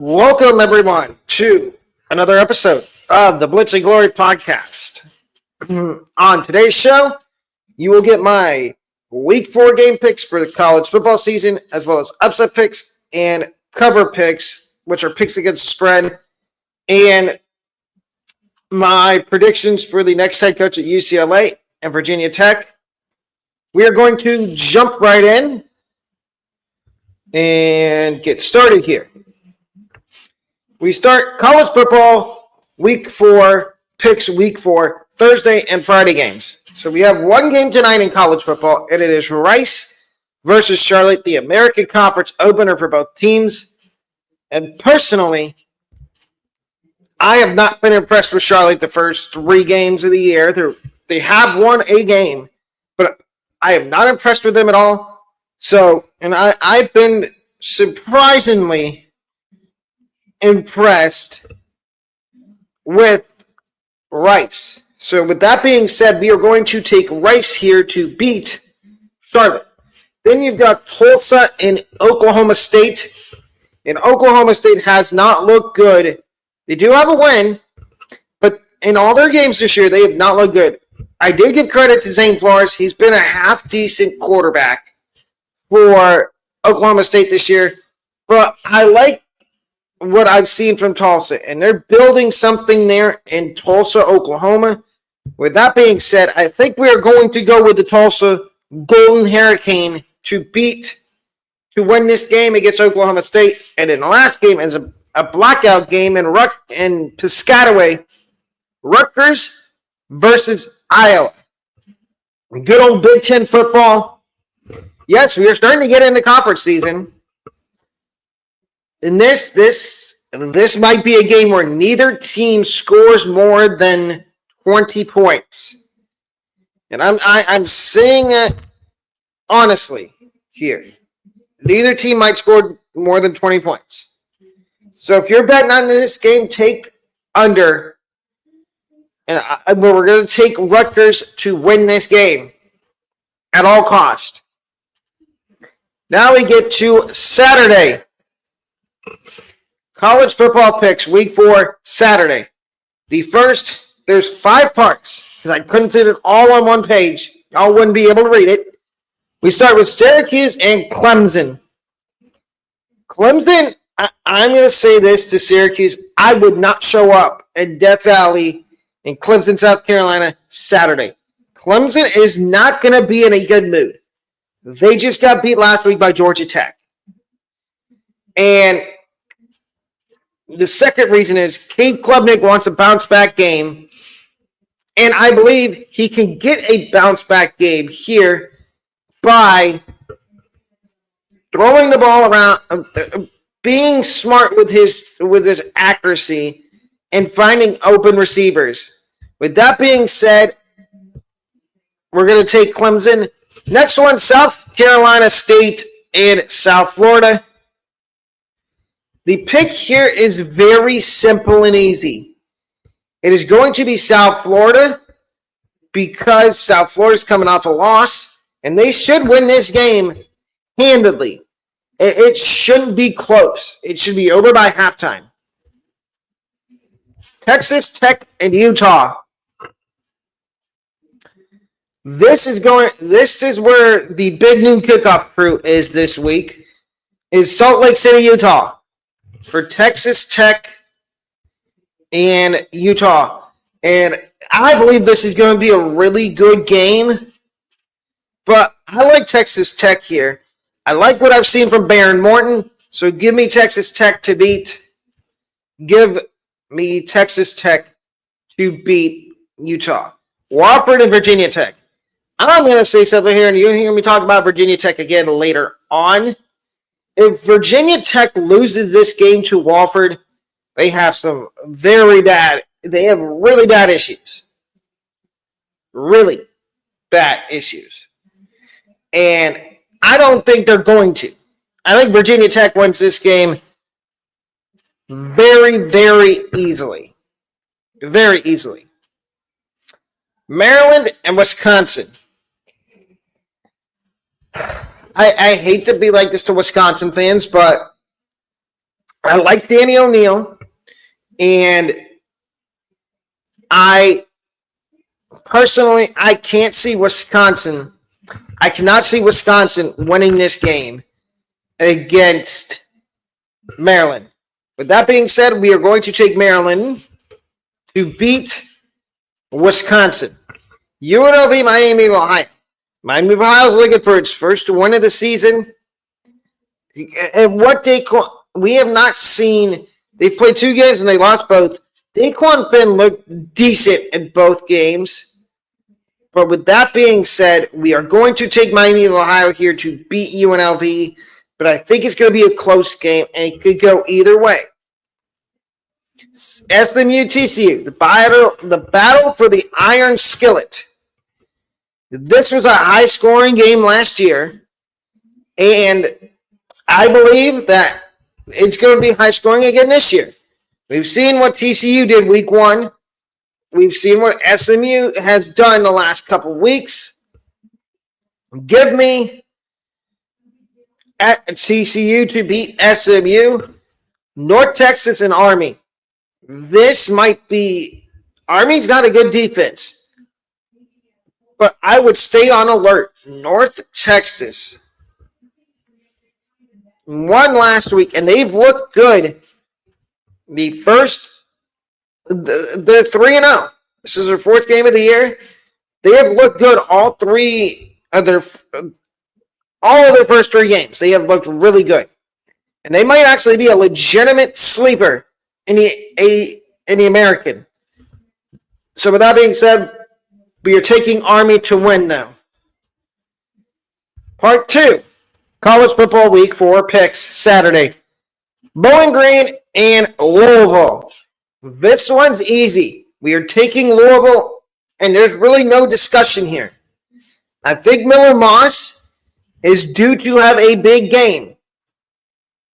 Welcome, everyone, to another episode of the Blitz Glory Podcast. On today's show, you will get my Week 4 game picks for the college football season, as well as upset picks and cover picks, which are picks against the spread, and my predictions for the next head coach at UCLA and Virginia Tech. We are going to jump right in and get started here. We start college football Week 4, picks Week 4, Thursday and Friday games. So we have one game tonight in college football, and it is Rice versus Charlotte, the American Conference opener for both teams. And personally, I have not been impressed with Charlotte the first 3 games of the year. They have won a game, but I am not impressed with them at all. So, and I've been surprisingly impressed with Rice. So with that being said, we are going to take Rice here to beat Charlotte. Then you've got Tulsa and Oklahoma State. And Oklahoma State has not looked good. They do have a win, but in all their games this year, they have not looked good. I did give credit to Zane Flores. He's been a half-decent quarterback for Oklahoma State this year. But I like what I've seen from Tulsa, and they're building something there in Tulsa, Oklahoma. With that being said, I think we are going to go with the Tulsa Golden Hurricane to win this game against Oklahoma State. And in the last game is a blackout game in Piscataway, Rutgers versus Iowa. Good old Big Ten football. Yes, we are starting to get into conference season. And this might be a game where neither team scores more than 20 points. And I'm saying it honestly here. Neither team might score more than 20 points. So if you're betting on this game, take under. And we're going to take Rutgers to win this game at all cost. Now we get to Saturday. College football picks, Week 4, Saturday. The first, there's 5 parts, because I couldn't fit it all on one page. Y'all wouldn't be able to read it. We start with Syracuse and Clemson. Clemson, I'm going to say this to Syracuse. I would not show up in Death Valley in Clemson, South Carolina, Saturday. Clemson is not going to be in a good mood. They just got beat last week by Georgia Tech. And the second reason is Cade Klubnik wants a bounce-back game, and I believe he can get a bounce-back game here by throwing the ball around, being smart with his accuracy, and finding open receivers. With that being said, we're going to take Clemson. Next one, South Carolina State and South Florida. The pick here is very simple and easy. It is going to be South Florida because South Florida is coming off a loss, and they should win this game handedly. It shouldn't be close. It should be over by halftime. Texas Tech and Utah. This is where the big noon kickoff crew is this week, is Salt Lake City, Utah. For Texas Tech and Utah. And I believe this is going to be a really good game. But I like Texas Tech here. I like what I've seen from Baron Morton. So give me Texas Tech to beat. Give me Texas Tech to beat Utah. Wofford and Virginia Tech. I'm going to say something here, and you'll hear me talk about Virginia Tech again later on. If Virginia Tech loses this game to Wofford, they have really bad issues. Really bad issues. And I don't think they're going to. I think Virginia Tech wins this game very, very easily. Very easily. Maryland and Wisconsin. I hate to be like this to Wisconsin fans, but I like Danny O'Neal, and I can't see Wisconsin. I cannot see Wisconsin winning this game against Maryland. With that being said, we are going to take Maryland to beat Wisconsin. UNLV, Miami of Ohio. Miami of Ohio is looking for its first win of the season. And what we have not seen. They've played 2 games and they lost both. Daquan Finn looked decent in both games. But with that being said, we are going to take Miami of Ohio here to beat UNLV. But I think it's going to be a close game, and it could go either way. SMU TCU, the battle for the Iron Skillet. This was a high-scoring game last year, and I believe that it's going to be high-scoring again this year. We've seen what TCU did week 1. We've seen what SMU has done the last couple weeks. Give me at TCU to beat SMU. North Texas and Army. This might be – Army's not a good defense. But I would stay on alert. North Texas won last week, and they've looked good. They're 3-0. This is their 4th game of the year. They have looked good all of their first 3 games. They have looked really good. And they might actually be a legitimate sleeper in the American. So with that being said, we are taking Army to win now. Part 2. College Football Week 4 picks Saturday. Bowling Green and Louisville. This one's easy. We are taking Louisville, and there's really no discussion here. I think Miller Moss is due to have a big game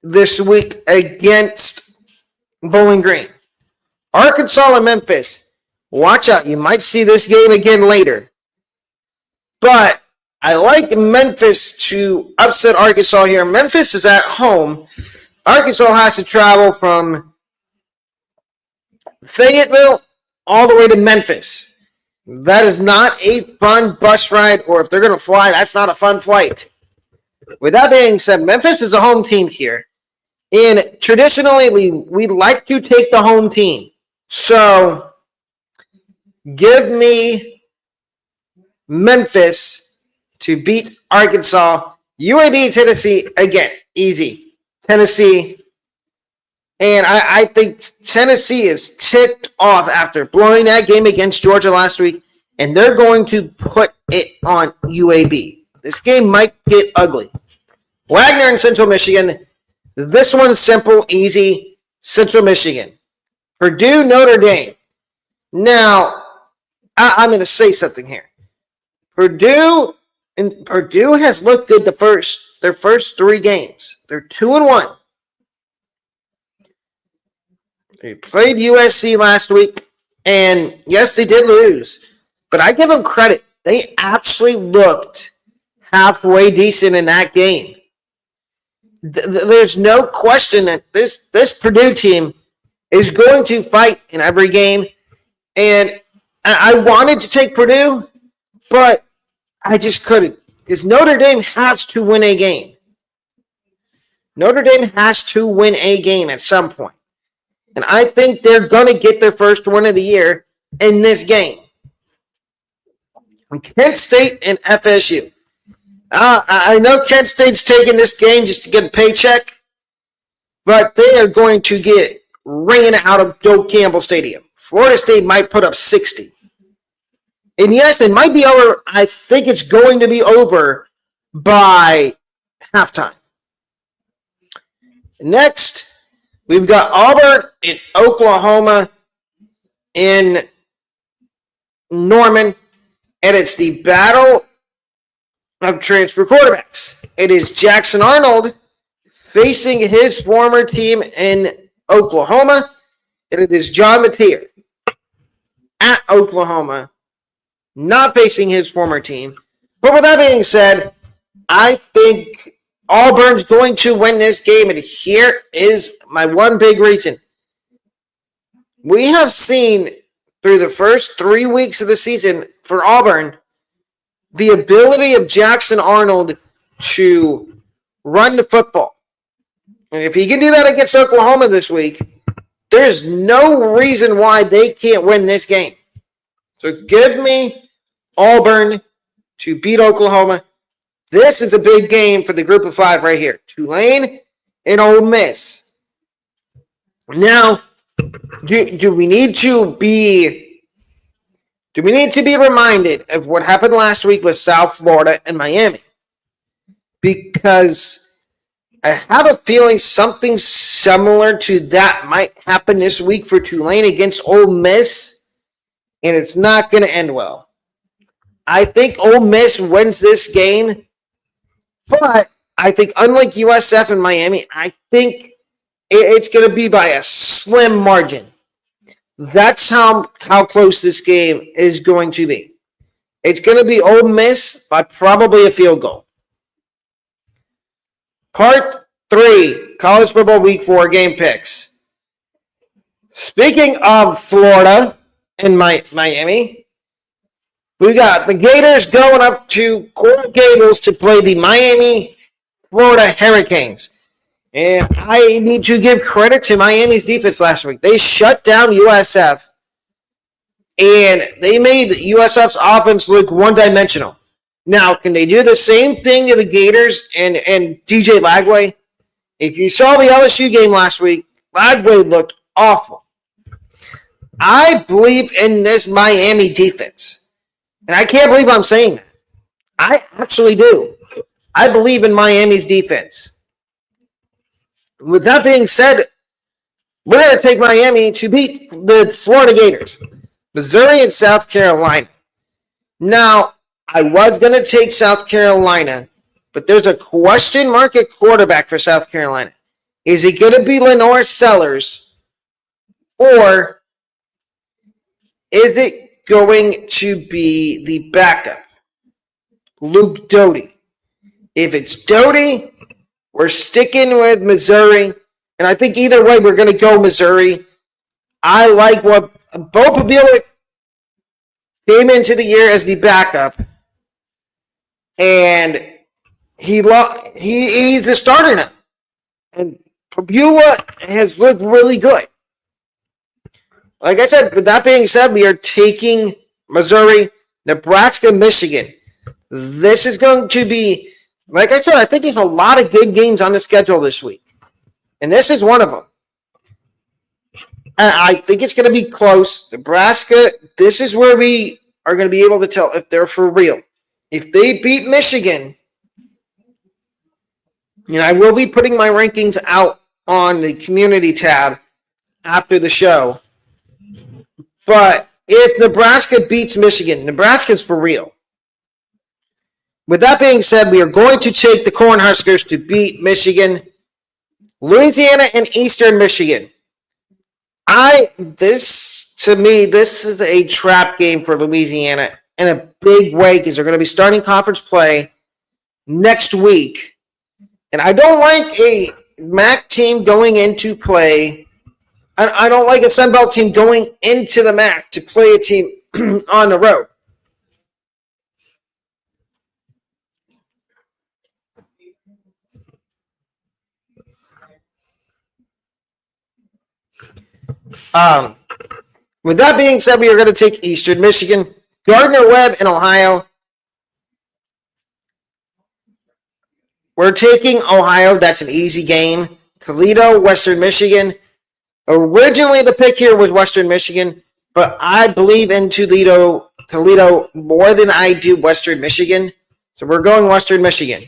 this week against Bowling Green. Arkansas and Memphis. Watch out. You might see this game again later. But I like Memphis to upset Arkansas here. Memphis is at home. Arkansas has to travel from Fayetteville all the way to Memphis. That is not a fun bus ride, or if they're going to fly, that's not a fun flight. With that being said, Memphis is a home team here. And traditionally, we like to take the home team. So, give me Memphis to beat Arkansas. UAB, Tennessee, again, easy. Tennessee. And I think Tennessee is ticked off after blowing that game against Georgia last week. And they're going to put it on UAB. This game might get ugly. Wagner in Central Michigan. This one's simple, easy. Central Michigan. Purdue, Notre Dame. Now, I'm going to say something here. Purdue has looked good their first 3 games. They're 2-1. They played USC last week, and yes, they did lose. But I give them credit. They actually looked halfway decent in that game. There's no question that this Purdue team is going to fight in every game. And I wanted to take Purdue, but I just couldn't. Because Notre Dame has to win a game. Notre Dame has to win a game at some point. And I think they're going to get their first win of the year in this game. Kent State and FSU. I know Kent State's taking this game just to get a paycheck, but they are going to get ran out of Doak Campbell Stadium. Florida State might put up 60. And yes, it might be over. I think it's going to be over by halftime. Next, we've got Auburn and Oklahoma in Norman, and it's the battle of transfer quarterbacks. It is Jackson Arnold facing his former team in Oklahoma, and it is John Mateer at Oklahoma, not facing his former team. But with that being said, I think Auburn's going to win this game, and here is my one big reason. We have seen through the first 3 weeks of the season for Auburn the ability of Jackson Arnold to run the football. And if he can do that against Oklahoma this week, there's no reason why they can't win this game. So give me Auburn to beat Oklahoma. This is a big game for the group of 5 right here. Tulane and Ole Miss. Now, do we need to be reminded of what happened last week with South Florida and Miami? Because I have a feeling something similar to that might happen this week for Tulane against Ole Miss, and it's not going to end well. I think Ole Miss wins this game, but I think unlike USF and Miami, I think it's going to be by a slim margin. That's how close this game is going to be. It's going to be Ole Miss by probably a field goal. Part 3, College Football Week 4 game picks. Speaking of Florida and Miami, we got the Gators going up to Coral Gables to play the Miami, Florida Hurricanes. And I need to give credit to Miami's defense last week. They shut down USF, and they made USF's offense look one-dimensional. Now, can they do the same thing to the Gators and DJ Lagway? If you saw the LSU game last week, Lagway looked awful. I believe in this Miami defense. And I can't believe I'm saying that. I actually do. I believe in Miami's defense. With that being said, we're going to take Miami to beat the Florida Gators, Missouri and South Carolina. Now, I was going to take South Carolina, but there's a question mark at quarterback for South Carolina. Is it going to be Lenore Sellers, or is it going to be the backup, Luke Doty? If it's Doty, we're sticking with Missouri, and I think either way we're going to go Missouri. I like what Bo Pabila came into the year as the backup, and he's the starter now. And Pabula has looked really good. Like I said, with that being said, we are taking Missouri, Nebraska, Michigan. This is going to be, like I said, I think there's a lot of good games on the schedule this week. And this is one of them. And I think it's going to be close. Nebraska, this is where we are going to be able to tell if they're for real. If they beat Michigan, and I will be putting my rankings out on the community tab after the show. But if Nebraska beats Michigan, Nebraska's for real. With that being said, we are going to take the Cornhuskers to beat Michigan, Louisiana, and Eastern Michigan. This is a trap game for Louisiana in a big way because they're going to be starting conference play next week. And I don't like a MAC team going into play. I don't like a Sun Belt team going into the MAC to play a team on the road. With that being said, we are going to take Eastern Michigan, Gardner-Webb in Ohio. We're taking Ohio. That's an easy game. Toledo, Western Michigan. Originally, the pick here was Western Michigan, but I believe in Toledo more than I do Western Michigan. So we're going Western Michigan.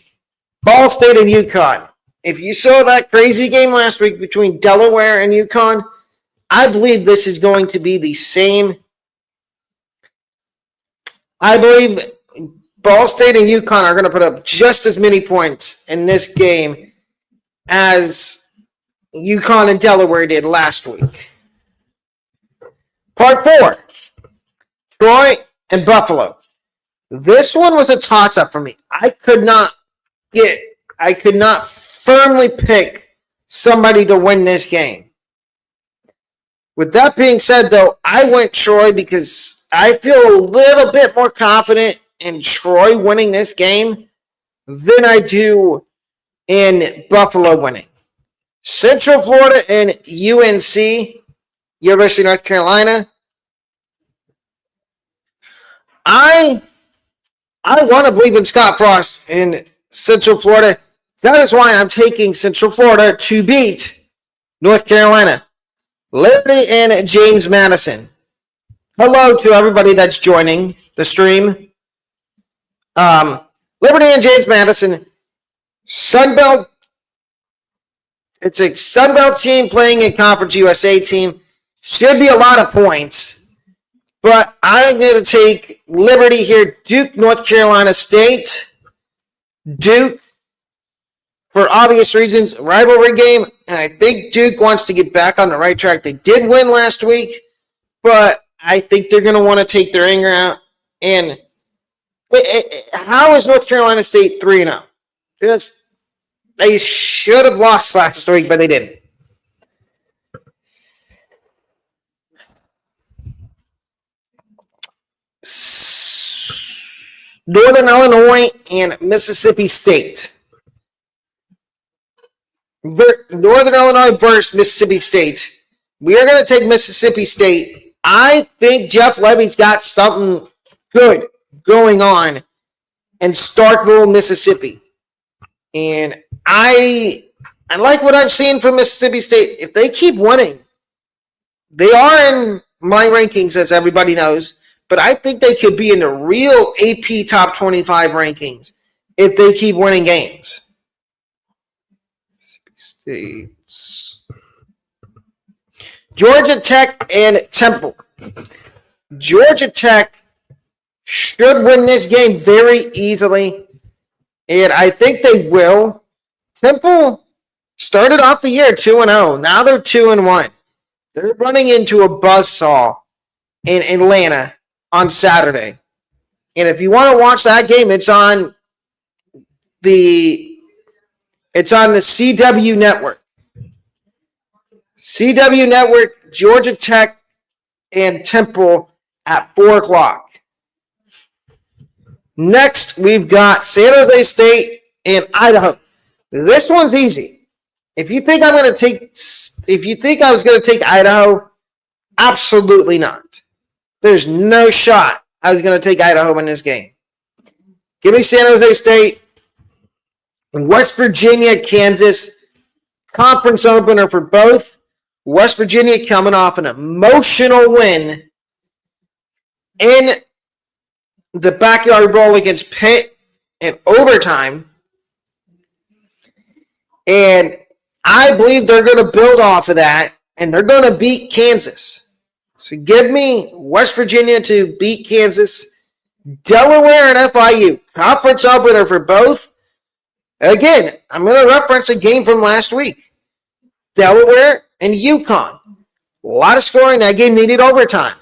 Ball State and UConn. If you saw that crazy game last week between Delaware and UConn, I believe this is going to be the same. I believe Ball State and UConn are going to put up just as many points in this game as UConn and Delaware did last week. Part 4, Troy and Buffalo. This one was a toss-up for me. I could not firmly pick somebody to win this game. With that being said, though, I went Troy because I feel a little bit more confident in Troy winning this game than I do in Buffalo winning. Central Florida and UNC, University of North Carolina. I want to believe in Scott Frost in Central Florida. That is why I'm taking Central Florida to beat North Carolina. Liberty and James Madison. Hello to everybody that's joining the stream. Liberty and James Madison. Sunbelt. It's a Sunbelt team playing a Conference USA team. Should be a lot of points. But I'm going to take Liberty here. Duke, North Carolina State. Duke, for obvious reasons, rivalry game. And I think Duke wants to get back on the right track. They did win last week. But I think they're going to want to take their anger out. And how is North Carolina State 3-0? Because they should have lost last week, but they didn't. Northern Illinois and Mississippi State. Northern Illinois versus Mississippi State. We are going to take Mississippi State. I think Jeff Levy's got something good going on in Starkville, Mississippi. And I like what I've seen from Mississippi State. If they keep winning, they are in my rankings, as everybody knows. But I think they could be in the real AP Top 25 rankings if they keep winning games. States. Georgia Tech and Temple. Georgia Tech should win this game very easily, and I think they will. Temple started off the year 2-0. Now they're 2-1. They're running into a buzzsaw in Atlanta on Saturday. And if you want to watch that game, it's on the CW network. CW network, Georgia Tech and Temple at 4 o'clock. Next, we've got San Jose State and Idaho. This one's easy. If you think I was going to take Idaho, absolutely not. There's no shot I was going to take Idaho in this game. Give me San Jose State. West Virginia, Kansas. Conference opener for both. West Virginia coming off an emotional win in the Backyard Bowl against Pitt in overtime. And I believe they're going to build off of that, and they're going to beat Kansas. So give me West Virginia to beat Kansas. Delaware and FIU. Conference opener for both. Again, I'm going to reference a game from last week. Delaware and UConn. A lot of scoring. That game needed overtime.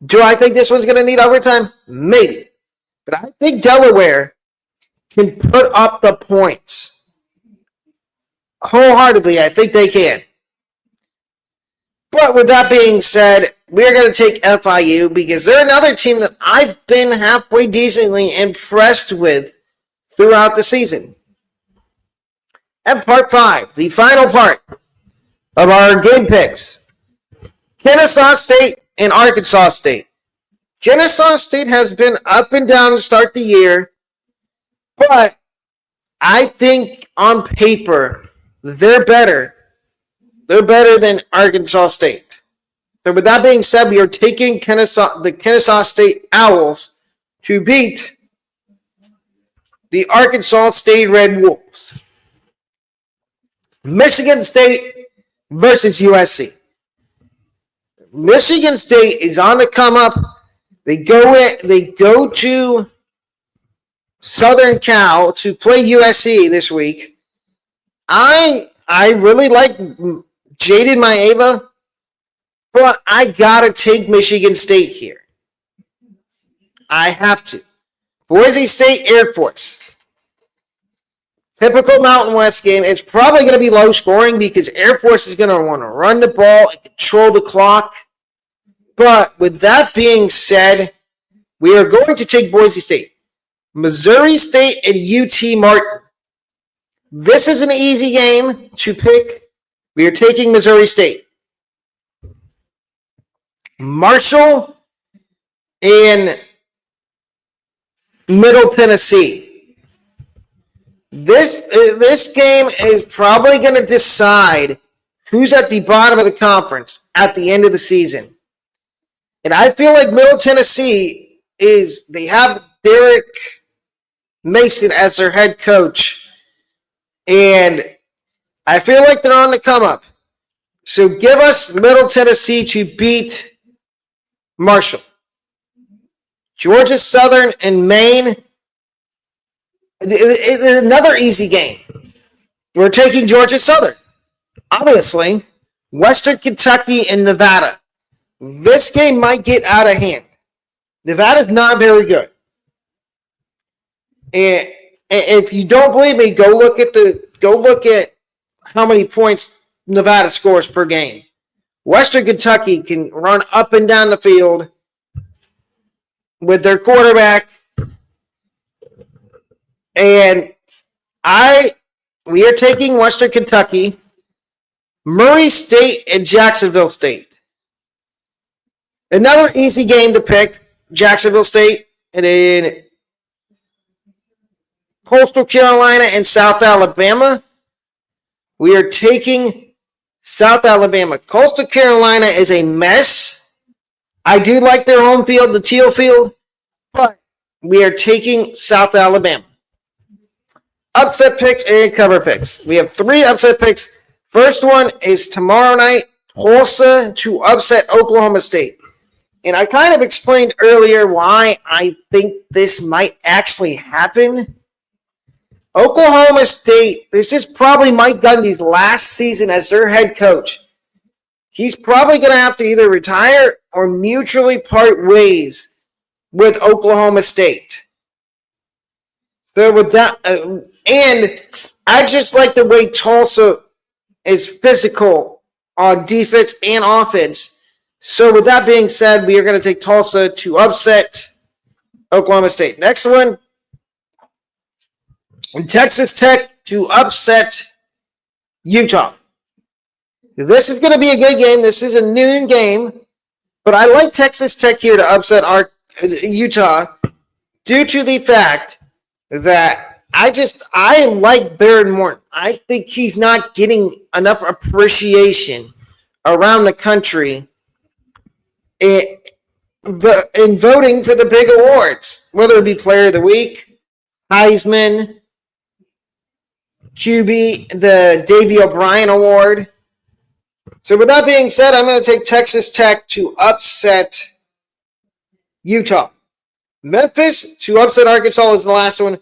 Do I think this one's going to need overtime? Maybe. But I think Delaware can put up the points. Wholeheartedly, I think they can. But with that being said, we're going to take FIU because they're another team that I've been halfway decently impressed with throughout the season. And part 5, the final part of our game picks. Kennesaw State and Arkansas State. Kennesaw State has been up and down to start the year, but I think on paper they're better. They're better than Arkansas State. So with that being said, we are taking the Kennesaw State Owls to beat the Arkansas State Red Wolves. Michigan State versus USC. Michigan State is on the come up. They go to Southern Cal to play USC this week. I really like Jaden Maeva, but I gotta take Michigan State here. I have to. Boise State Air Force. Typical Mountain West game. It's probably going to be low scoring because Air Force is going to want to run the ball and control the clock. But with that being said, we are going to take Boise State, Missouri State, and UT Martin. This is an easy game to pick. We are taking Missouri State. Marshall and Middle Tennessee. This game is probably going to decide who's at the bottom of the conference at the end of the season. And I feel like Middle Tennessee they have Derek Mason as their head coach. And I feel like they're on the come up. So give us Middle Tennessee to beat Marshall. Georgia Southern and Maine. Another easy game. We're taking Georgia Southern. Obviously, Western Kentucky and Nevada. This game might get out of hand. Nevada's not very good. And if you don't believe me, go look at how many points Nevada scores per game. Western Kentucky can run up and down the field with their quarterback. And we are taking Western Kentucky, Murray State, and Jacksonville State. Another easy game to pick, Jacksonville State, and then Coastal Carolina and South Alabama. We are taking South Alabama. Coastal Carolina is a mess. I do like their home field, the teal field, but we are taking South Alabama. Upset picks and cover picks. We have 3 upset picks. First one is tomorrow night, Tulsa to upset Oklahoma State. And I kind of explained earlier why I think this might actually happen. Oklahoma State, this is probably Mike Gundy's last season as their head coach. He's probably going to have to either retire or mutually part ways with Oklahoma State. So with that, and I just like the way Tulsa is physical on defense and offense. So with that being said, we are going to take Tulsa to upset Oklahoma State. Next one, Texas Tech to upset Utah. This is going to be a good game. This is a noon game. But I like Texas Tech here to upset Utah due to the fact that I like Baron Morton. I think he's not getting enough appreciation around the country in voting for the big awards, whether it be Player of the Week, Heisman, QB, the Davey O'Brien Award. So with that being said, I'm going to take Texas Tech to upset Utah. Memphis to upset Arkansas is the last one.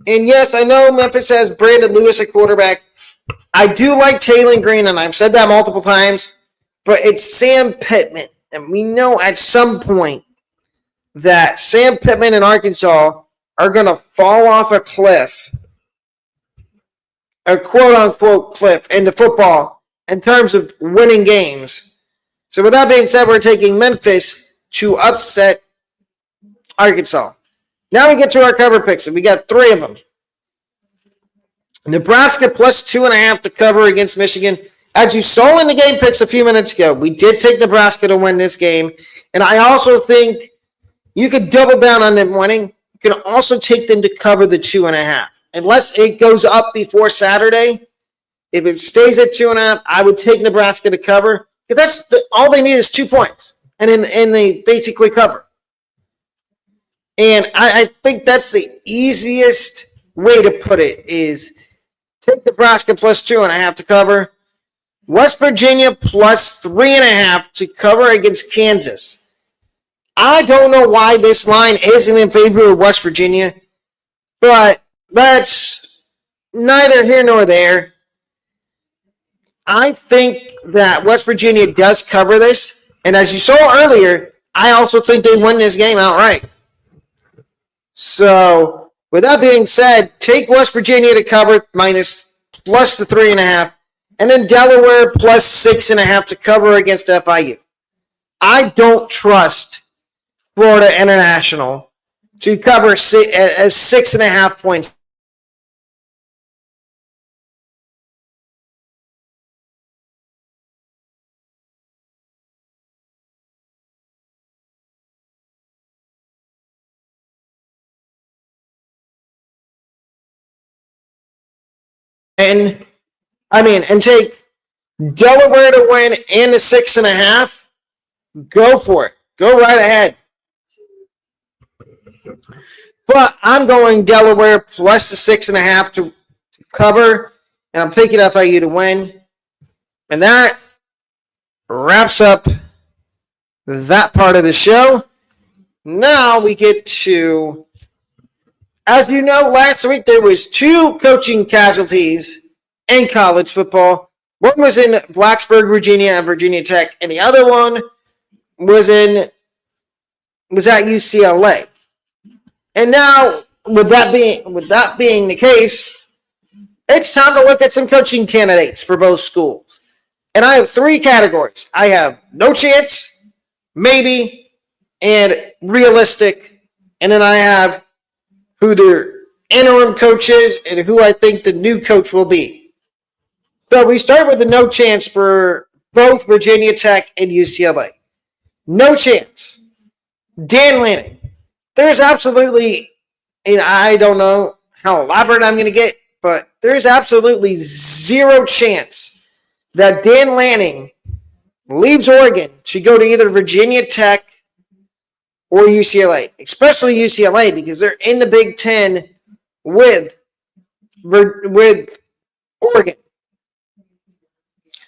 And yes, I know Memphis has Brandon Lewis at quarterback. I do like Taylor Green, and I've said that multiple times, but it's Sam Pittman. And we know at some point that Sam Pittman and Arkansas are going to fall off a cliff, a quote-unquote cliff into football in terms of winning games. So with that being said, we're taking Memphis to upset Arkansas. Now we get to our cover picks, and we got 3 of them. Nebraska plus 2.5 to cover against Michigan. As you saw in the game picks a few minutes ago, we did take Nebraska to win this game. And I also think you could double down on them winning. You can also take them to cover the 2.5. Unless it goes up before Saturday. If it stays at 2.5, I would take Nebraska to cover. Because all they need is 2 points. And they basically cover. And I think that's the easiest way to put it is take Nebraska plus 2.5 to cover. West Virginia plus 3.5 to cover against Kansas. I don't know why this line isn't in favor of West Virginia, but that's neither here nor there. I think that West Virginia does cover this, and as you saw earlier, I also think they win this game outright. So, With that being said, take West Virginia to cover minus plus the 3.5, and then Delaware plus 6.5 to cover against FIU. I don't trust Florida International to cover as 6.5 points. And take Delaware to win and the 6.5. Go for it. Go right ahead. But I'm going Delaware plus the 6.5 to cover, and I'm taking FIU to win. And that wraps up that part of the show. Now we get to, as you know, last week there was 2 coaching casualties in college football. One was in Blacksburg, Virginia, at Virginia Tech, and the other one was at UCLA. And now, with that being the case, it's time to look at some coaching candidates for both schools. And I have 3 categories. I have no chance, maybe, and realistic. And then I have who their interim coach is and who I think the new coach will be. So we start with the no chance for both Virginia Tech and UCLA. No chance. Dan Lanning. There's absolutely, and I don't know how elaborate I'm going to get, but there's absolutely zero chance that Dan Lanning leaves Oregon to go to either Virginia Tech or UCLA, especially UCLA because they're in the Big Ten with Oregon.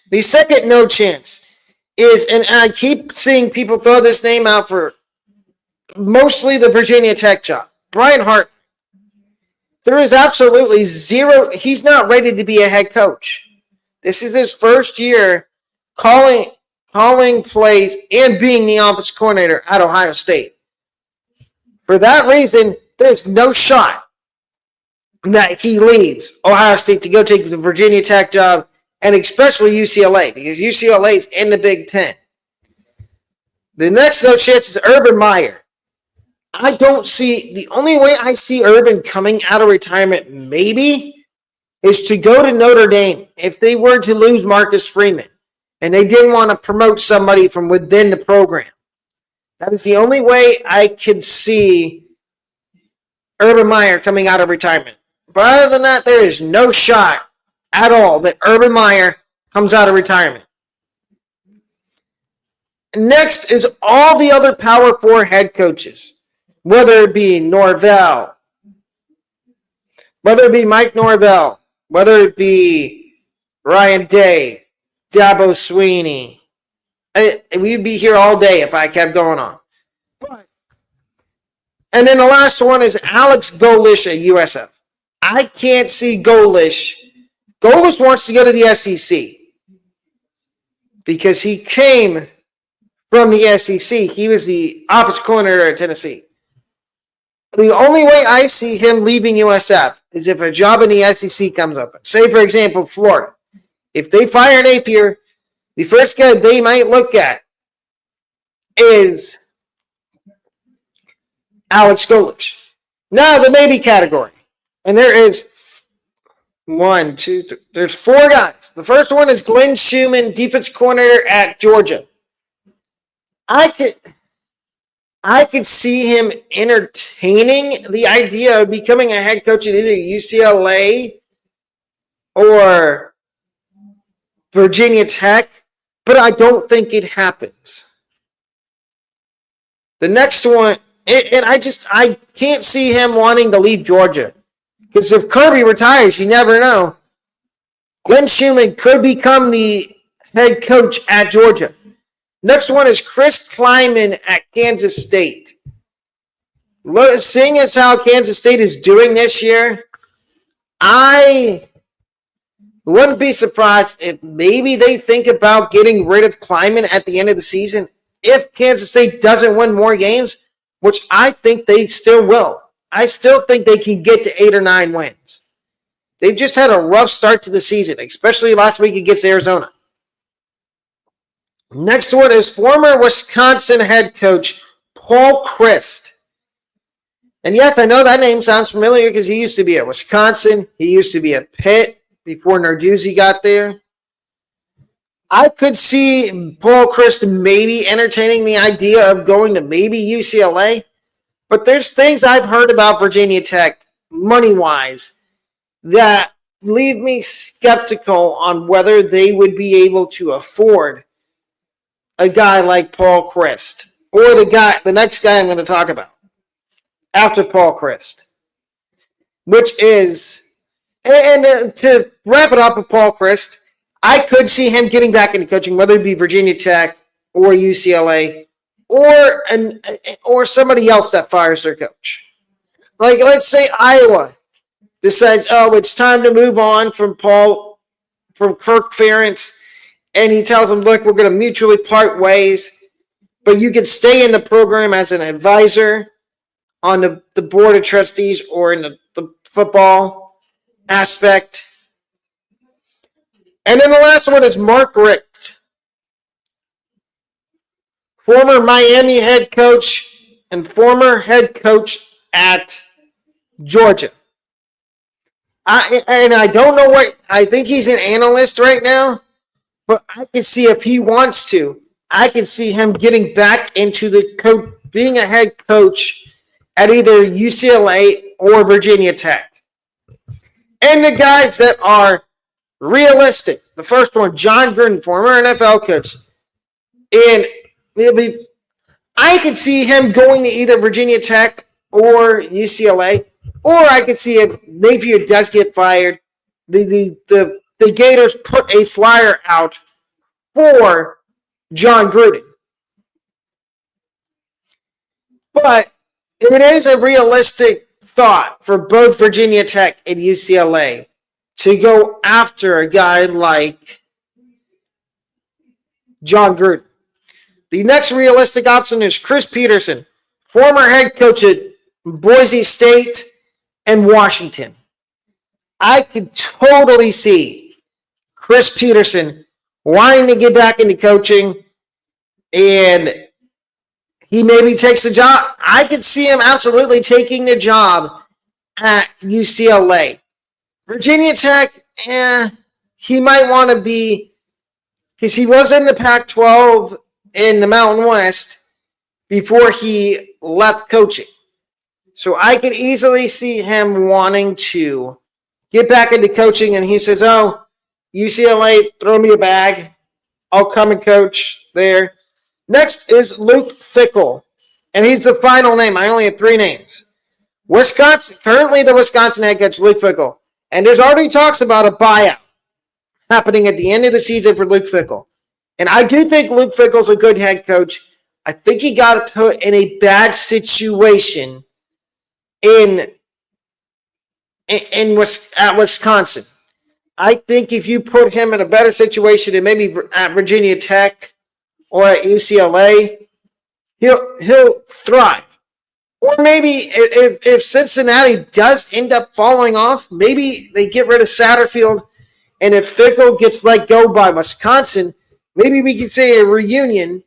The second no chance is, and I keep seeing people throw this name out for mostly the Virginia Tech job, Brian Hart. There is absolutely zero. He's not ready to be a head coach. This is his first year calling plays and being the offensive coordinator at Ohio State. For that reason, there's no shot that he leaves Ohio State to go take the Virginia Tech job, and especially UCLA, because UCLA is in the Big Ten. The next no chance is Urban Meyer. The only way I see Urban coming out of retirement maybe is to go to Notre Dame if they were to lose Marcus Freeman and they didn't want to promote somebody from within the program. That is the only way I could see Urban Meyer coming out of retirement. But other than that, there is no shot at all that Urban Meyer comes out of retirement. Next is all the other Power 4 head coaches. Whether it be Norvell, whether it be Mike Norvell, whether it be Ryan Day, Dabo Sweeney. We'd be here all day if I kept going on. And then the last one is Alex Golish at USF. I can't see Golish. Golish wants to go to the SEC because he came from the SEC. He was the offensive coordinator at Tennessee. The only way I see him leaving USF is if a job in the SEC comes up. Say, for example, Florida. If they fire Napier, the first guy they might look at is Alex Golish. Now, the maybe category. And there is there's 4 guys. The first one is Glenn Schumann, defense coordinator at Georgia. I could see him entertaining the idea of becoming a head coach at either UCLA or Virginia Tech, but I don't think it happens. The next one, and I can't see him wanting to leave Georgia. Because if Kirby retires, you never know. Glenn Schumann could become the head coach at Georgia. Next one is Chris Kleiman at Kansas State. Seeing as how Kansas State is doing this year, I wouldn't be surprised if maybe they think about getting rid of Kleiman at the end of the season if Kansas State doesn't win more games, which I think they still will. I still think they can get to 8 or 9 wins. They've just had a rough start to the season, especially last week against Arizona. Next one is former Wisconsin head coach Paul Chryst. And yes, I know that name sounds familiar because he used to be at Wisconsin. He used to be at Pitt before Narduzzi got there. I could see Paul Chryst maybe entertaining the idea of going to maybe UCLA. But there's things I've heard about Virginia Tech, money-wise, that leave me skeptical on whether they would be able to afford a guy like Paul Chryst or the next guy I'm going to talk about after Paul Chryst, which is, and to wrap it up with Paul Chryst, I could see him getting back into coaching, whether it be Virginia Tech or UCLA or somebody else that fires their coach. Like, let's say Iowa decides, it's time to move on from Kirk Ferentz, and he tells them, look, we're going to mutually part ways, but you can stay in the program as an advisor on the board of trustees or in the football aspect. And then the last one is Mark Richt, former Miami head coach and former head coach at Georgia. I don't know I think he's an analyst right now, but I can see if he wants to, I can see him getting back into being a head coach at either UCLA or Virginia Tech. And the guys that are realistic, the first one, John Gruden, former NFL coach, and I could see him going to either Virginia Tech or UCLA, or I could see if Napier does get fired, the Gators put a flyer out for John Gruden. But it is a realistic thought for both Virginia Tech and UCLA to go after a guy like John Gruden. The next realistic option is Chris Peterson, former head coach at Boise State and Washington. I could totally see Chris Peterson wanting to get back into coaching, and he maybe takes the job. I could see him absolutely taking the job at UCLA. Virginia Tech, he might want to be, because he was in the Pac-12 in the Mountain West before he left coaching. So I could easily see him wanting to get back into coaching, and he says, UCLA, throw me a bag. I'll come and coach there. Next is Luke Fickell, and he's the final name. I only have 3 names. Currently the Wisconsin head coach, Luke Fickell. And there's already talks about a buyout happening at the end of the season for Luke Fickell. And I do think Luke Fickell's a good head coach. I think he got put in a bad situation at Wisconsin. I think if you put him in a better situation than maybe at Virginia Tech or at UCLA, he'll thrive. Or maybe if Cincinnati does end up falling off, maybe they get rid of Satterfield, and if Fickell gets let go by Wisconsin, maybe we can say a reunion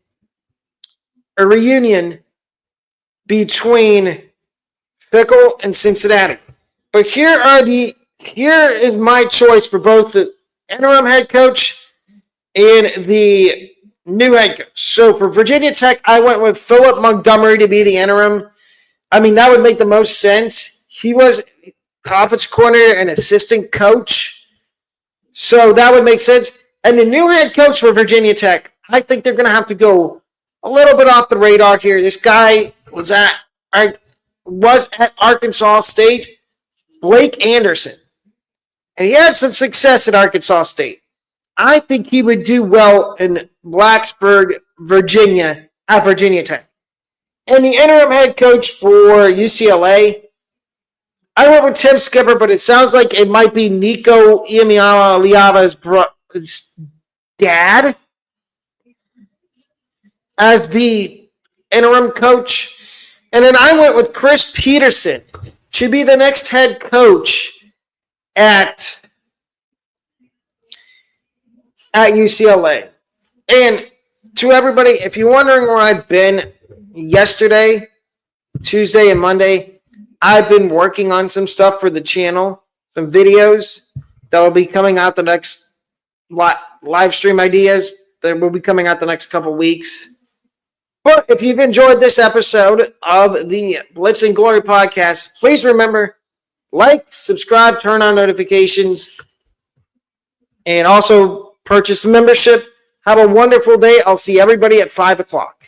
between Fickell and Cincinnati. But here is my choice for both the interim head coach and the new head coach. So for Virginia Tech, I went with Philip Montgomery to be the interim. I mean, that would make the most sense. He was offensive coordinator and assistant coach, so that would make sense. And the new head coach for Virginia Tech, I think they're going to have to go a little bit off the radar here. This guy was at Arkansas State, Blake Anderson. And he had some success at Arkansas State. I think he would do well in Blacksburg, Virginia, at Virginia Tech. And the interim head coach for UCLA, I went with Tim Skipper, but it sounds like it might be Nico Iamaleava's dad as the interim coach. And then I went with Chris Peterson, to be the next head coach at UCLA. And to everybody, if you're wondering where I've been yesterday, Tuesday, and Monday, I've been working on some stuff for the channel, some videos that will be coming out the next live stream ideas that will be coming out the next couple weeks. But if you've enjoyed this episode of the Blitz Glory Podcast, please remember, like, subscribe, turn on notifications, and also purchase a membership. Have a wonderful day. I'll see everybody at 5 o'clock.